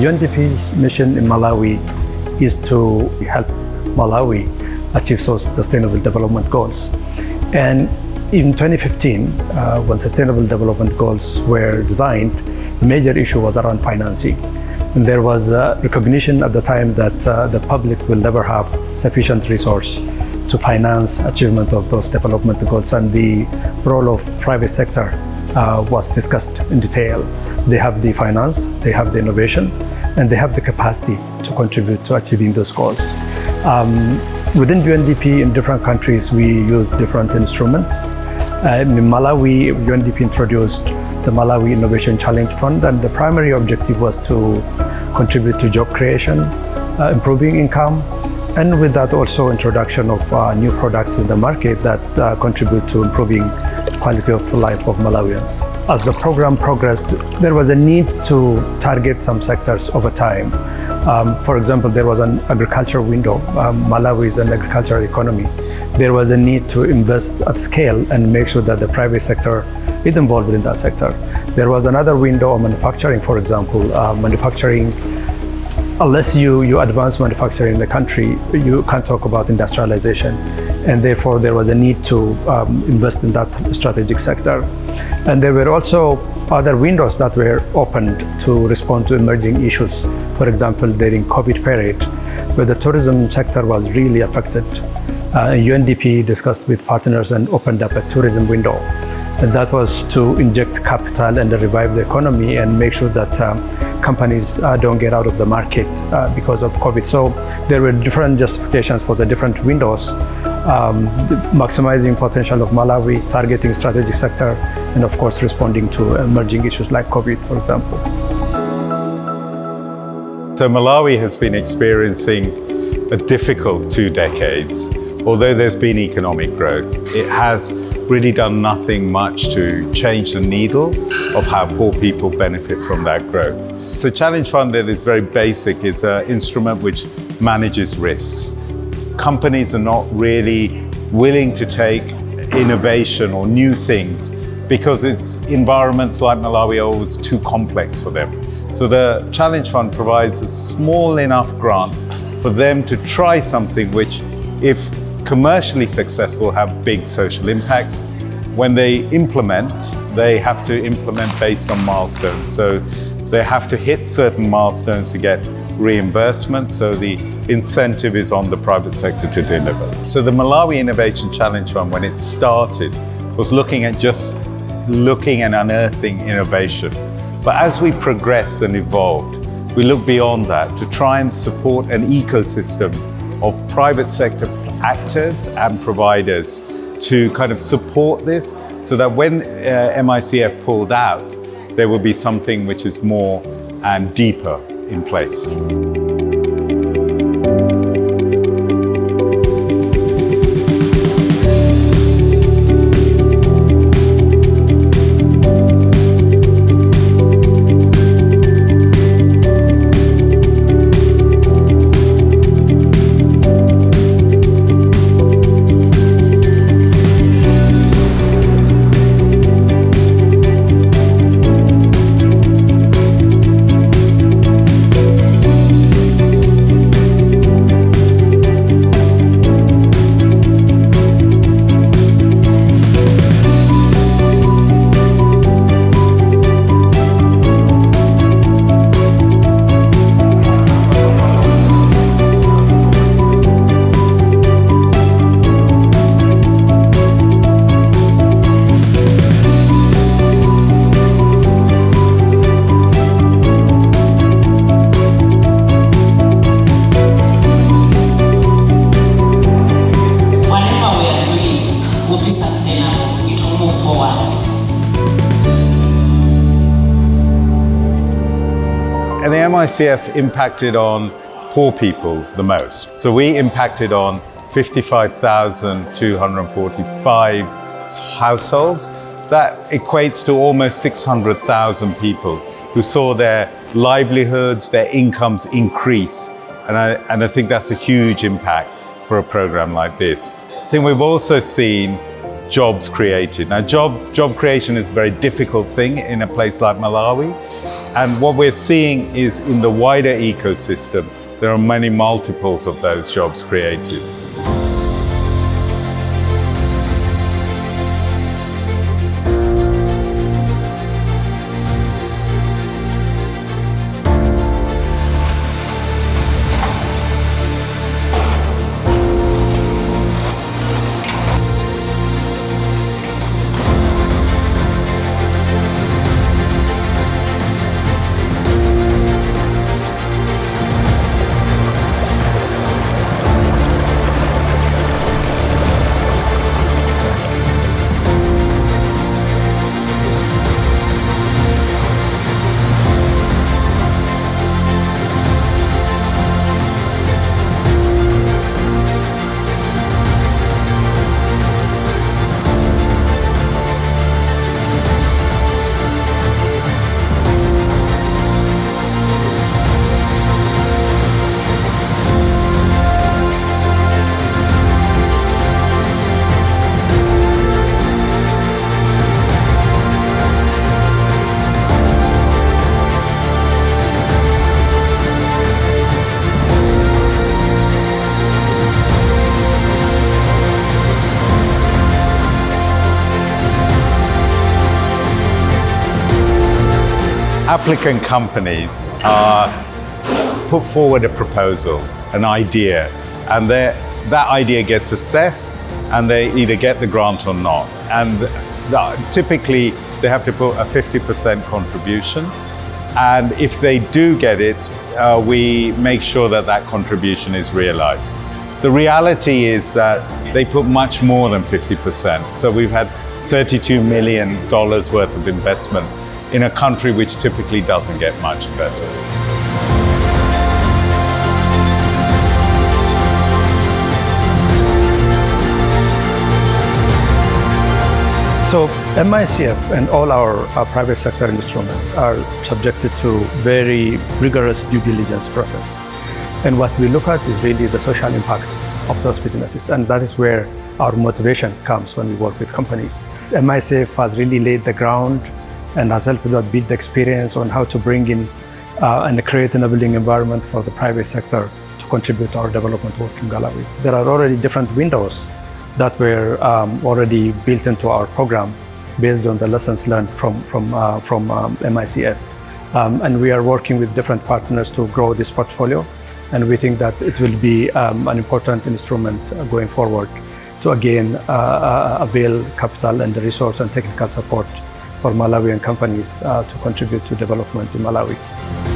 UNDP's mission in Malawi is to help Malawi achieve sustainable development goals. And in 2015, when Sustainable Development Goals were designed, the major issue was around financing. And there was a recognition at the time that the public will never have sufficient resource to finance achievement of those development goals, and the role of private sector was discussed in detail. They have the finance, they have the innovation, and they have the capacity to contribute to achieving those goals. Within UNDP, in different countries, we use different instruments. In Malawi, UNDP introduced the Malawi Innovation Challenge Fund, and the primary objective was to contribute to job creation, improving income, and with that also introduction of new products in the market that contribute to improving quality of life of Malawians. As the program progressed, there was a need to target some sectors over time. For example, there was an agriculture window. Malawi is an agricultural economy. There was a need to invest at scale and make sure that the private sector is involved in that sector. There was another window of manufacturing, for example. Manufacturing, unless you advance manufacturing in the country, you can't talk about industrialization. And therefore, there was a need to invest in that strategic sector. And there were also other windows that were opened to respond to emerging issues. For example, during COVID period, where the tourism sector was really affected. UNDP discussed with partners and opened up a tourism window. And that was to inject capital and revive the economy and make sure that companies don't get out of the market because of COVID. So there were different justifications for the different windows, maximizing potential of Malawi, targeting strategic sector, and of course responding to emerging issues like COVID, for example. So Malawi has been experiencing a difficult 2 decades. Although there's been economic growth, it has really done nothing much to change the needle of how poor people benefit from that growth. So Challenge Fund, at its very basic, is an instrument which manages risks. Companies are not really willing to take innovation or new things because it's environments like Malawi are always too complex for them. So the Challenge Fund provides a small enough grant for them to try something which, if commercially successful, have big social impacts. When they implement, they have to implement based on milestones. So they have to hit certain milestones to get reimbursement. So the incentive is on the private sector to deliver. So the Malawi Innovation Challenge Fund, when it started, was looking and unearthing innovation. But as we progressed and evolved, we looked beyond that to try and support an ecosystem of private sector actors and providers to kind of support this so that when MICF pulled out, there will be something which is more and deeper in place. And the MICF impacted on poor people the most. So we impacted on 55,245 households. That equates to almost 600,000 people who saw their livelihoods, their incomes increase. And I think that's a huge impact for a program like this. I think we've also seen jobs created. Now, job creation is a very difficult thing in a place like Malawi. And what we're seeing is in the wider ecosystem, there are many multiples of those jobs created. Applicant companies put forward a proposal, an idea, and that idea gets assessed and they either get the grant or not. And typically they have to put a 50% contribution. And if they do get it, we make sure that that contribution is realized. The reality is that they put much more than 50%. So we've had $32 million worth of investment in a country which typically doesn't get much investment. So MICF and all our private sector instruments are subjected to very rigorous due diligence process. And what we look at is really the social impact of those businesses. And that is where our motivation comes when we work with companies. MICF has really laid the ground and has helped us build the experience on how to bring in and create an enabling environment for the private sector to contribute to our development work in Malawi. There are already different windows that were already built into our program based on the lessons learned from MICF. And we are working with different partners to grow this portfolio. And we think that it will be an important instrument going forward to again avail capital and the resource and technical support for Malawian companies to contribute to development in Malawi.